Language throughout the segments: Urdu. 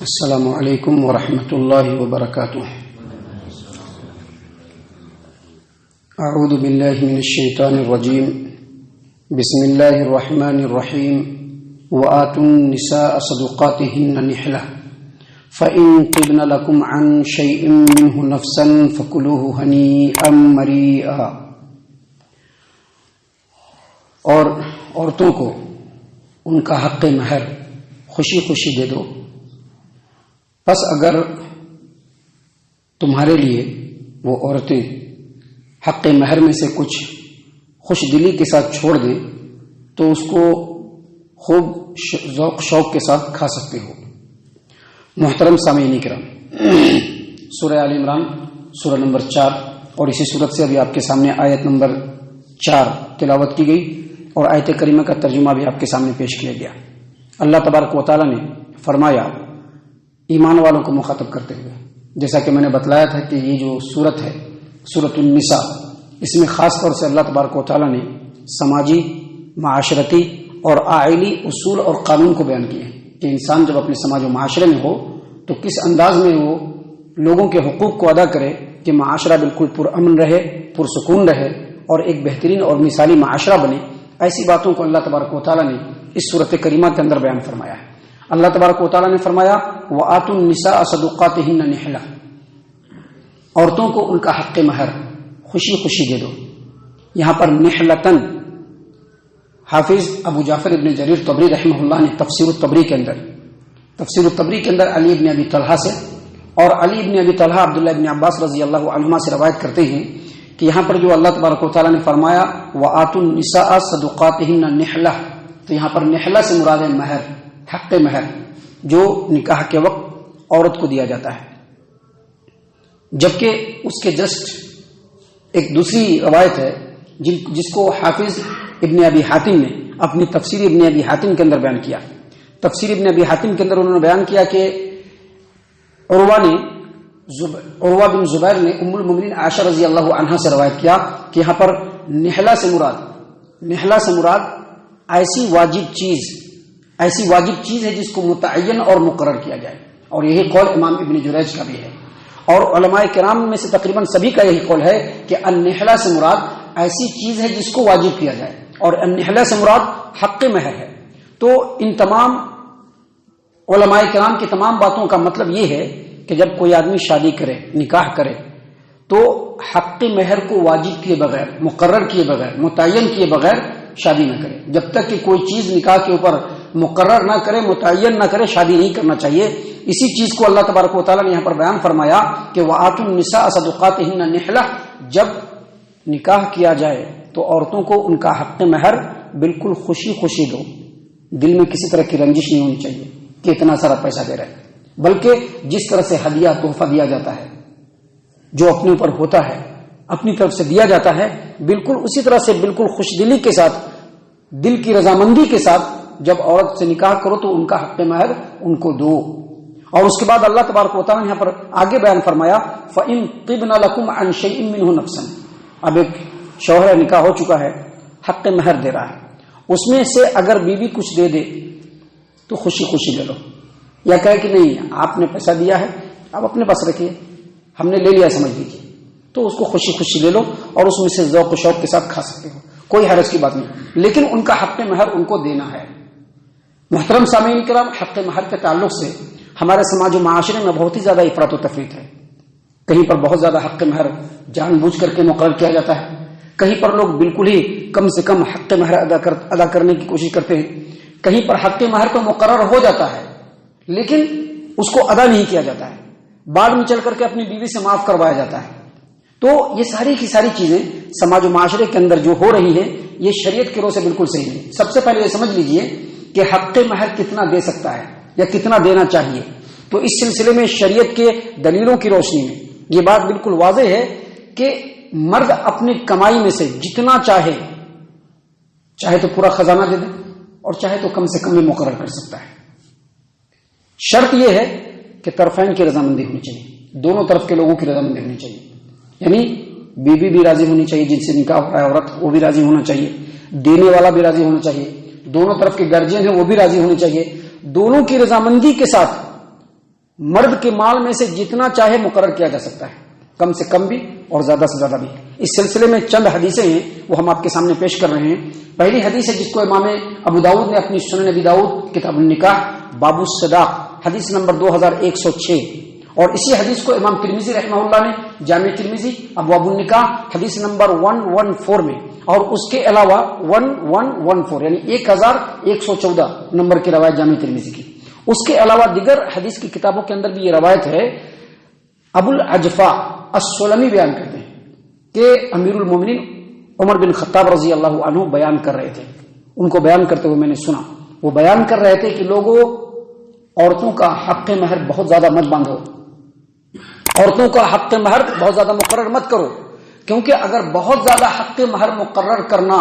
السلام علیکم ورحمۃ اللہ وبرکاتہ۔ اعوذ باللہ من الشیطان الرجیم، بسم اللہ الرحمن الرحیم۔ وآتوا النساء صدقاتهن نحلة فإن طبن لكم عن شيء منه نفسا فكلوه هنيئا مريئا۔ اور عورتوں کو ان کا حق مہر خوشی خوشی دے دو، بس اگر تمہارے لیے وہ عورتیں حق مہر میں سے کچھ خوش دلی کے ساتھ چھوڑ دیں تو اس کو خوب ذوق شوق کے ساتھ کھا سکتے ہو۔ محترم سامعین کرام، سورہ آل عمران سورہ نمبر 4 اور اسی سورت سے ابھی آپ کے سامنے آیت نمبر 4 تلاوت کی گئی اور آیت کریمہ کا ترجمہ بھی آپ کے سامنے پیش کیا گیا۔ اللہ تبارک و تعالی نے فرمایا ایمان والوں کو مخاطب کرتے ہوئے، جیسا کہ میں نے بتلایا تھا کہ یہ جو سورت ہے سورۃ النساء، اس میں خاص طور سے اللہ تبارک و تعالی نے سماجی، معاشرتی اور عائلی اصول اور قانون کو بیان کیے کہ انسان جب اپنے سماج و معاشرے میں ہو تو کس انداز میں وہ لوگوں کے حقوق کو ادا کرے کہ معاشرہ بالکل پرامن رہے، پرسکون رہے اور ایک بہترین اور مثالی معاشرہ بنے۔ ایسی باتوں کو اللہ تبارک و تعالی نے اس سورۃ کریمہ کے اندر بیان فرمایا ہے۔ اللہ تبارک و تعالی نے فرمایا وآتوا النساء صدقاتهن نحلة، عورتوں کو ان کا حق مہر خوشی خوشی دے دو۔ یہاں پر نحلتن، حافظ ابو جعفر ابن جریر طبری رحمہ اللہ نے تفسیر الطبری کے اندر علی ابن ابی طلحہ سے اور علی ابن ابی طلحہ عبداللہ ابن عباس رضی اللہ عنہما سے روایت کرتے ہیں کہ یہاں پر جو اللہ تبارک و تعالی نے فرمایا وآتوا النساء صدقاتهن نحلة، تو یہاں پر نحلہ سے مراد ہے مہر، حق مہر جو نکاح کے وقت عورت کو دیا جاتا ہے۔ جبکہ اس کے جسٹ ایک دوسری روایت ہے جس کو حافظ ابن ابی حاتم نے اپنی تفسیر ابن ابی حاتم کے اندر بیان کیا۔ تفسیر ابن ابی حاتم کے اندر انہوں نے بیان کیا کہ عروہ بن زبیر نے ام المؤمنین عائشہ رضی اللہ عنہا سے روایت کیا کہ یہاں پر نحلہ سے مراد ایسی واجب چیز ہے جس کو متعین اور مقرر کیا جائے، اور یہی قول امام ابن جریج کا بھی ہے، اور علماء کرام میں سے تقریباً سبھی کا یہی قول ہے کہ النحلہ سے مراد ایسی چیز ہے جس کو واجب کیا جائے، اور النحلہ سے مراد حق مہر ہے۔ تو ان تمام علماء کرام کی تمام باتوں کا مطلب یہ ہے کہ جب کوئی آدمی شادی کرے، نکاح کرے، تو حق مہر کو واجب کیے بغیر، مقرر کیے بغیر، متعین کیے بغیر شادی نہ کرے۔ جب تک کہ کوئی چیز نکاح کے اوپر مقرر نہ کرے، متعین نہ کرے، شادی نہیں کرنا چاہیے۔ اسی چیز کو اللہ تبارک و تعالیٰ نے یہاں پر بیان فرمایا کہ وآتوا النساء صدقاتهن نحلة، جب نکاح کیا جائے تو عورتوں کو ان کا حق مہر بالکل خوشی خوشی دو، دل میں کسی طرح کی رنجش نہیں ہونی چاہیے کہ اتنا سارا پیسہ دے رہے، بلکہ جس طرح سے ہدیہ تحفہ دیا جاتا ہے، جو اپنے اوپر ہوتا ہے، اپنی طرف سے دیا جاتا ہے، بالکل اسی طرح سے بالکل خوش دلی کے ساتھ، دل کی رضامندی کے ساتھ جب عورت سے نکاح کرو تو ان کا حق مہر ان کو دو۔ اور اس کے بعد اللہ تبارک و تعالیٰ نے یہاں پر آگے بیان فرمایا فَإِن طِبْنَ لَكُمْ عَنْ شَيْءٍ مِّنْهُ نَفْسًا، اب ایک شوہر نکاح ہو چکا ہے، حق مہر دے رہا ہے، اس میں سے اگر بیوی کچھ دے دے تو خوشی خوشی لے لو، یا کہے کہ نہیں آپ نے پیسہ دیا ہے آپ اپنے پاس رکھیے، ہم نے لے لیا سمجھ لیجیے، تو اس کو خوشی خوشی لے لو اور اس میں سے ذوق و شوق کے ساتھ کھا سکتے ہو، کوئی حرج کی بات نہیں، لیکن ان کا حق مہر ان کو دینا ہے۔ محترم سامعین کرام، حق مہر کے تعلق سے ہمارے سماج و معاشرے میں بہت ہی زیادہ افراط و تفریط ہے۔ کہیں پر بہت زیادہ حق مہر جان بوجھ کر کے مقرر کیا جاتا ہے، کہیں پر لوگ بالکل ہی کم سے کم حق مہر ادا کرنے کی کوشش کرتے ہیں، کہیں پر حق مہر تو مقرر ہو جاتا ہے لیکن اس کو ادا نہیں کیا جاتا ہے، بعد میں چل کر کے اپنی بیوی سے معاف کروایا جاتا ہے۔ تو یہ ساری کی ساری چیزیں سماج و معاشرے کے اندر جو ہو رہی ہیں یہ شریعت کی روح سے بالکل صحیح نہیں۔ سب سے پہلے یہ سمجھ لیجئے کہ حق مہر کتنا دے سکتا ہے یا کتنا دینا چاہیے، تو اس سلسلے میں شریعت کے دلیلوں کی روشنی میں یہ بات بالکل واضح ہے کہ مرد اپنی کمائی میں سے جتنا چاہے تو پورا خزانہ دے دے اور چاہے تو کم سے کم بھی مقرر کر سکتا ہے۔ شرط یہ ہے کہ طرفین کی رضامندی ہونی چاہیے، دونوں طرف کے لوگوں کی رضامندی ہونی چاہیے، یعنی بیوی بھی راضی ہونی چاہیے، جن سے نکاح ہو رہا ہے عورت وہ بھی راضی ہونا چاہیے، دینے والا بھی راضی ہونا چاہیے، دونوں طرف کے گارجین ہیں وہ بھی راضی ہونے چاہیے، دونوں کی رضامندی کے ساتھ مرد کے مال میں سے جتنا چاہے مقرر کیا جا سکتا ہے، کم سے کم بھی اور زیادہ سے زیادہ بھی۔ اس سلسلے میں چند حدیثیں ہیں وہ ہم آپ کے سامنے پیش کر رہے ہیں۔ پہلی حدیث ہے جس کو امام ابو داؤد نے اپنی سنن ابی داؤد کتاب النکاح باب الصداق حدیث نمبر 2106، اور اسی حدیث کو امام ترمذی رحمہ اللہ نے جامع ترمذی ابواب النکاح حدیث نمبر 114 میں، اور اس کے علاوہ 1114 یعنی 1114 نمبر کی روایت جامع ترمذی کی، اس کے علاوہ دیگر حدیث کی کتابوں کے اندر بھی یہ روایت ہے۔ ابو العجفا السلمی بیان کرتے ہیں کہ امیر المومنین عمر بن خطاب رضی اللہ عنہ بیان کر رہے تھے، ان کو بیان کرتے ہوئے میں نے سنا، وہ بیان کر رہے تھے کہ لوگوں عورتوں کا حق مہر بہت زیادہ مت باندھو، عورتوں کا حق مہر بہت زیادہ مقرر مت کرو، کیونکہ اگر بہت زیادہ حق مہر مقرر کرنا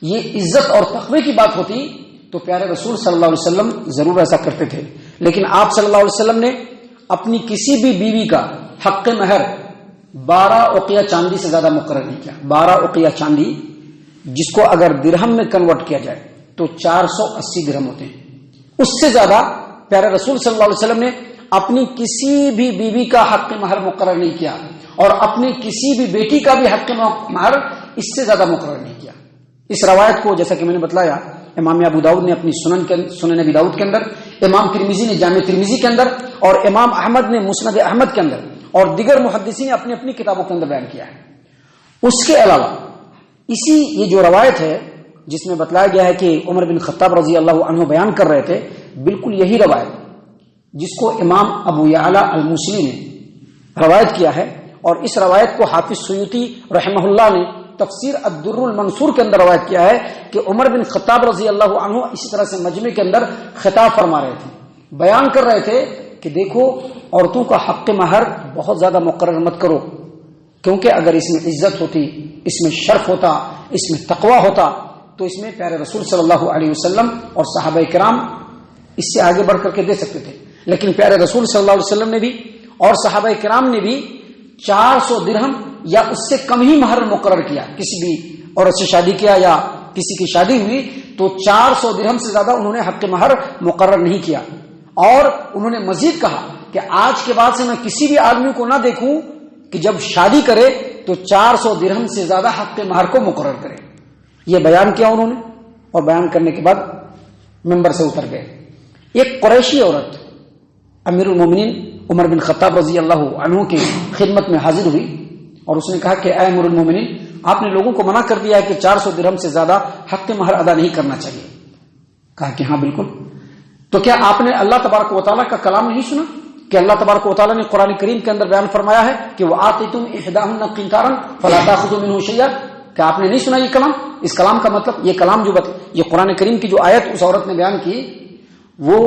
یہ عزت اور تقوی کی بات ہوتی تو پیارے رسول صلی اللہ علیہ وسلم ضرور ایسا کرتے تھے، لیکن آپ صلی اللہ علیہ وسلم نے اپنی کسی بھی بیوی کا حق مہر 12 اوقیہ چاندی سے زیادہ مقرر نہیں کیا۔ 12 اوقیہ چاندی جس کو اگر درہم میں کنورٹ کیا جائے تو 480 درہم ہوتے ہیں، اس سے زیادہ پیارے رسول صلی اللہ علیہ وسلم نے اپنی کسی بھی بیوی کا حق مہر مقرر نہیں کیا، اور اپنی کسی بھی بیٹی کا بھی حق مہر اس سے زیادہ مقرر نہیں کیا۔ اس روایت کو جیسا کہ میں نے بتلایا امام ابو داؤد نے اپنی سنن ابی داؤد کے اندر، امام ترمذی نے جامع ترمذی کے اندر، اور امام احمد نے مسند احمد کے اندر، اور دیگر محدثین نے اپنی اپنی کتابوں کے اندر بیان کیا ہے۔ اس کے علاوہ یہ جو روایت ہے جس میں بتلایا گیا ہے کہ عمر بن خطاب رضی اللہ عنہ بیان کر رہے تھے، بالکل یہی روایت جس کو امام ابو یعلا الموصلی نے روایت کیا ہے، اور اس روایت کو حافظ سیوطی رحمہ اللہ نے تفسیر الدر المنصور کے اندر روایت کیا ہے کہ عمر بن خطاب رضی اللہ عنہ اسی طرح سے مجمع کے اندر خطاب فرما رہے تھے، بیان کر رہے تھے کہ دیکھو عورتوں کا حق مہر بہت زیادہ مقرر مت کرو، کیونکہ اگر اس میں عزت ہوتی، اس میں شرف ہوتا، اس میں تقوی ہوتا تو اس میں پیارے رسول صلی اللہ علیہ وسلم اور صحابہ کرام اس سے آگے بڑھ کر کے دے سکتے تھے، لیکن پیارے رسول صلی اللہ علیہ وسلم نے بھی اور صحابہ کرام نے بھی 400 درہم یا اس سے کم ہی مہر مقرر کیا۔ کسی بھی عورت سے شادی کیا یا کسی کی شادی ہوئی تو 400 درہم سے زیادہ انہوں نے حق مہر مقرر نہیں کیا، اور انہوں نے مزید کہا کہ آج کے بعد سے میں کسی بھی آدمی کو نہ دیکھوں کہ جب شادی کرے تو 400 درہم سے زیادہ حق مہر کو مقرر کرے۔ یہ بیان کیا انہوں نے، اور بیان کرنے کے بعد منبر سے اتر گئے۔ ایک قریشی عورت امیر المومنین عمر بن خطاب رضی اللہ عنہ کی خدمت میں حاضر ہوئی، اور اس نے کہا کہ اے امیر المومنین، آپ نے لوگوں کو منع کر دیا ہے کہ 400 درہم سے زیادہ حق مہر ادا نہیں کرنا چاہیے۔ کہا کہ ہاں بالکل، تو کیا آپ نے اللہ تبارک و تعالیٰ کا کلام نہیں سنا کہ اللہ تبارک و تعالیٰ نے قرآن کریم کے اندر بیان فرمایا ہے کہ وَآتِیتُمْ إِحْدَاهُنَّ قِنْطَارًا فَلَا تَأْخُذُوا مِنْهُ شَيْئًا؟ کیا آپ نے نہیں سنا یہ کلام؟ اس کلام کا مطلب یہ کلام یہ قرآن کریم کی جو آیت اس عورت نے بیان کی وہ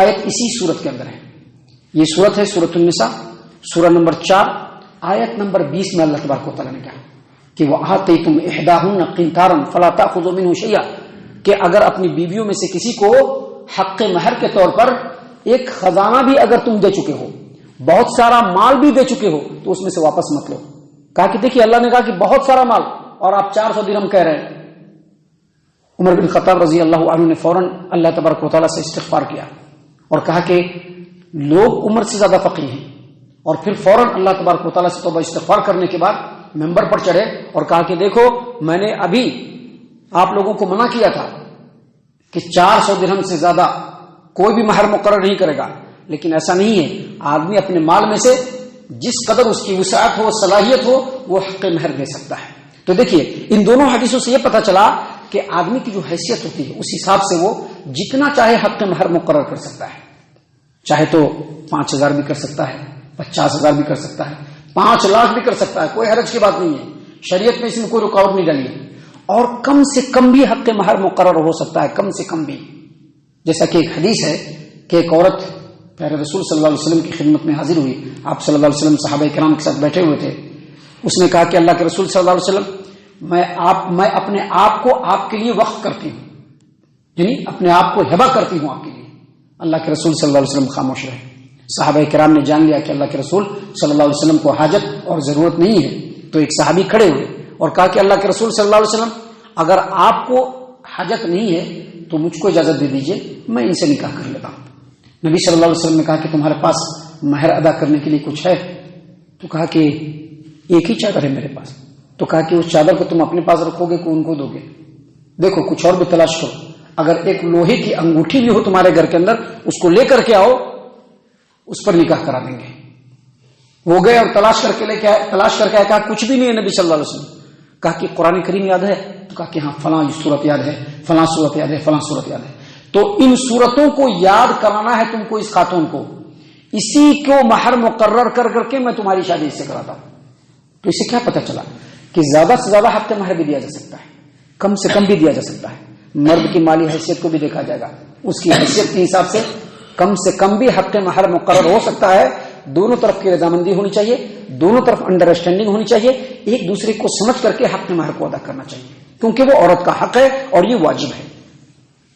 آیت اسی سورت کے اندر ہے۔ یہ سورت ہے سورۃ النساء، سورہ نمبر 4 آیت نمبر 20 میں اللہ تبارک و تعالیٰ نے کہا کہ وَآتِیتُمْ إِحْدَاهُنَّ قِنْطَارًا فَلَا تَأْخُذُوا مِنْهُ شَيْئًا، کہ اگر اپنی بیویوں میں سے کسی کو حق مہر کے طور پر ایک خزانہ بھی اگر تم دے چکے ہو، بہت سارا مال بھی دے چکے ہو، تو اس میں سے واپس مت لو۔ کہا کہ دیکھیے اللہ نے کہا کہ بہت سارا مال اور آپ 400 درہم کہہ رہے ہیں۔ عمر بن خطاب رضی اللہ عنہ نے فوراً اللہ تبارک و تعالیٰ سے استغفار کیا اور کہا کہ لوگ عمر سے زیادہ فقیر ہیں، اور پھر فوراً اللہ تبارک و تعالیٰ سے توبہ استغفار کرنے کے بعد منبر پر چڑھے اور کہا کہ دیکھو میں نے ابھی آپ لوگوں کو منع کیا تھا کہ 400 درہم سے زیادہ کوئی بھی مہر مقرر نہیں کرے گا، لیکن ایسا نہیں ہے، آدمی اپنے مال میں سے جس قدر اس کی وسعت ہو، صلاحیت ہو، وہ حق مہر دے سکتا ہے۔ تو دیکھیے ان دونوں حدیثوں سے یہ پتہ چلا کہ آدمی کی جو حیثیت ہوتی ہے اس حساب سے وہ جتنا چاہے حق مہر مقرر کر سکتا ہے، چاہے تو 5000 بھی کر سکتا ہے، 50,000 بھی کر سکتا ہے، 5 لاکھ بھی کر سکتا ہے، کوئی حرج کی بات نہیں ہے، شریعت میں اس میں کوئی رکاوٹ نہیں ڈالی ہے، اور کم سے کم بھی حق مہر مقرر ہو سکتا ہے، کم سے کم بھی۔ جیسا کہ ایک حدیث ہے کہ ایک عورت پیارے رسول صلی اللہ علیہ وسلم کی خدمت میں حاضر ہوئی، آپ صلی اللہ علیہ وسلم صحابہ کرام کے ساتھ بیٹھے ہوئے تھے، اس نے کہا کہ اللہ کے رسول صلی اللہ علیہ وسلم میں اپنے آپ کو آپ کے لیے وقف کرتی ہوں، یعنی اپنے آپ کو ہبہ کرتی ہوں آپ کے لیے۔ اللہ کے رسول صلی اللہ علیہ وسلم خاموش رہے۔ صحابہ کرام نے جان لیا کہ اللہ کے رسول صلی اللہ علیہ وسلم کو حاجت اور ضرورت نہیں ہے، تو ایک صحابی کھڑے ہوئے اور کہا کہ اللہ کے رسول صلی اللہ علیہ وسلم اگر آپ کو حاجت نہیں ہے تو مجھ کو اجازت دے دیجئے، میں ان سے نکاح کر لیتا ہوں۔ نبی صلی اللہ علیہ وسلم نے کہا کہ تمہارے پاس مہر ادا کرنے کے لیے کچھ ہے؟ تو کہا کہ ایک ہی چادر ہے میرے پاس. تو کہا کہ اس چادر کو تم اپنے پاس رکھو گے کہ ان کو دو گے؟ دیکھو کچھ اور بھی تلاش کرو. اگر ایک لوہے کی انگوٹھی بھی ہو تمہارے گھر کے اندر، اس کو لے کر کے آؤ، اس پر نکاح کرا دیں گے. وہ گئے اور تلاش کر کے آئے. کہا کچھ بھی نہیں ہے نبی صلی اللہ علیہ وسلم. کہا کہ قرآن کریم یاد ہے؟ تو کہا کہ ہاں فلاں صورت یاد ہے، فلاں صورت یاد ہے، فلاں صورت یاد ہے. تو ان صورتوں کو یاد کرانا ہے تم کو، اس خاتون کو. اسی کو مہر مقرر کر کر کے میں تمہاری شادی اس سے کراتا ہوں. تو اسے کیا پتہ چلا کہ زیادہ سے زیادہ حق مہر بھی دیا جا سکتا ہے، کم سے کم بھی دیا جا سکتا ہے. مرد کی مالی حیثیت کو بھی دیکھا جائے گا، اس کی حیثیت کے حساب سے کم بھی حق مہر مقرر ہو سکتا ہے. دونوں طرف کی رضامندی ہونی چاہیے، دونوں طرف انڈرسٹینڈنگ ہونی چاہیے، ایک دوسرے کو سمجھ کر کے حق مہر کو ادا کرنا چاہیے، کیونکہ وہ عورت کا حق ہے اور یہ واجب ہے.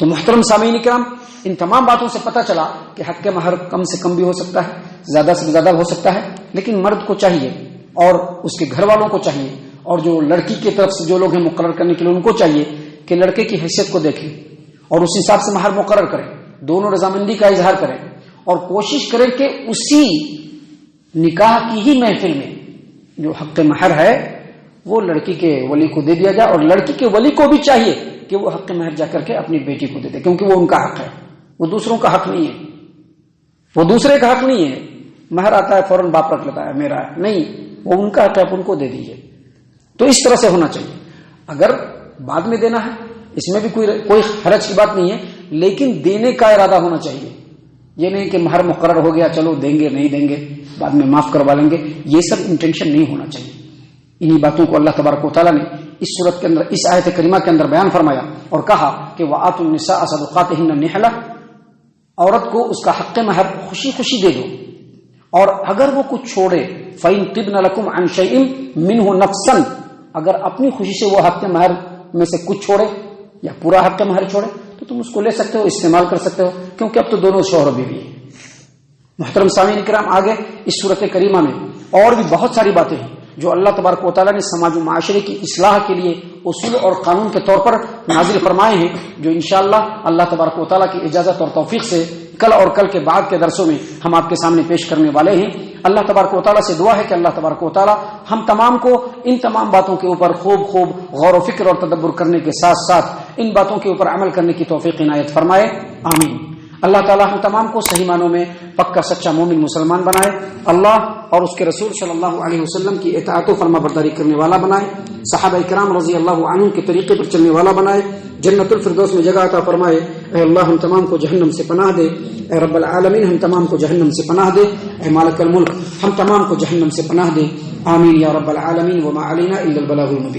تو محترم سامعین کرام، ان تمام باتوں سے پتہ چلا کہ حق مہر کم سے کم بھی ہو سکتا ہے، زیادہ سے زیادہ ہو سکتا ہے. لیکن مرد کو چاہیے اور اس کے گھر والوں کو چاہیے اور جو لڑکی کی طرف سے جو لوگ ہیں مقرر کرنے کے لیے ان کو چاہیے کہ لڑکے کی حیثیت کو دیکھیں اور اس حساب سے مہر مقرر کریں، دونوں رضامندی کا اظہار کریں اور کوشش کریں کہ اسی نکاح کی ہی محفل میں جو حق مہر ہے وہ لڑکی کے ولی کو دے دیا جائے. اور لڑکی کے ولی کو بھی چاہیے کہ وہ حق مہر جا کر کے اپنی بیٹی کو دے دے، کیونکہ وہ ان کا حق ہے، وہ دوسروں کا حق نہیں ہے، وہ دوسرے کا حق نہیں ہے. مہر آتا ہے فوراً باپ رکھ لیتا ہے میرا ہے، نہیں، وہ ان کا حق ہے، آپ ان کو دے دیجیے. تو اس طرح سے ہونا چاہیے. اگر بعد میں دینا ہے اس میں بھی کوئی حرج کی بات نہیں ہے، لیکن دینے کا ارادہ ہونا چاہیے. یہ نہیں کہ مہر مقرر ہو گیا چلو دیں گے نہیں دیں گے بعد میں معاف کروا لیں گے، یہ سب انٹینشن نہیں ہونا چاہیے. انہی باتوں کو اللہ تبارک و تعالیٰ نے اس صورت کے اندر، اس آیت کریمہ کے اندر بیان فرمایا اور کہا کہ وَآتُوا النِّسَاءَ صَدُقَاتِهِنَّ نِحْلَةً، عورت کو اس کا حق مہر خوشی خوشی دے دو. اور اگر وہ کچھ چھوڑے فَإِن طِبْنَ لَكُمْ عَنْ شَيْءٍ مِّنْهُ نَفْسًا، اگر اپنی خوشی سے وہ حق مہر میں سے کچھ چھوڑے یا پورا حق مہر چھوڑے تو تم اس کو لے سکتے ہو، استعمال کر سکتے ہو، کیونکہ اب تو دونوں شوہر بیوی ہیں. محترم سامعین کرام، آگے اس صورت کریمہ میں اور بھی بہت ساری باتیں ہیں جو اللہ تبارک و تعالیٰ نے سماج و معاشرے کی اصلاح کے لیے اصول اور قانون کے طور پر نازل فرمائے ہیں، جو انشاءاللہ اللہ تبارک و تعالیٰ کی اجازت اور توفیق سے کل اور کل کے بعد کے درسوں میں ہم آپ کے سامنے پیش کرنے والے ہیں. اللہ تبارک و تعالیٰ سے دعا ہے کہ اللہ تبارک و تعالیٰ ہم تمام کو ان تمام باتوں کے اوپر خوب غور و فکر اور تدبر کرنے کے ساتھ ساتھ ان باتوں کے اوپر عمل کرنے کی توفیق عنایت فرمائے، آمین. اللہ تعالیٰ ہم تمام کو صحیح معنوں میں پکا سچا مومن مسلمان بنائے، اللہ اور اس کے رسول صلی اللہ علیہ وسلم کی اطاعت و فرما برداری کرنے والا بنائے، صحابہ کرام رضی اللہ عنہم کے طریقے پر چلنے والا بنائے، جنت الفردوس میں جگہ عطا فرمائے. اے اللہ ہم تمام کو جہنم سے پناہ دے، اے رب العالمین ہم تمام کو جہنم سے پناہ دے، اے مالک الملک ہم تمام کو جہنم سے پناہ دے، آمین یا رب العالمین. وما علینا الا البلاغ المبین.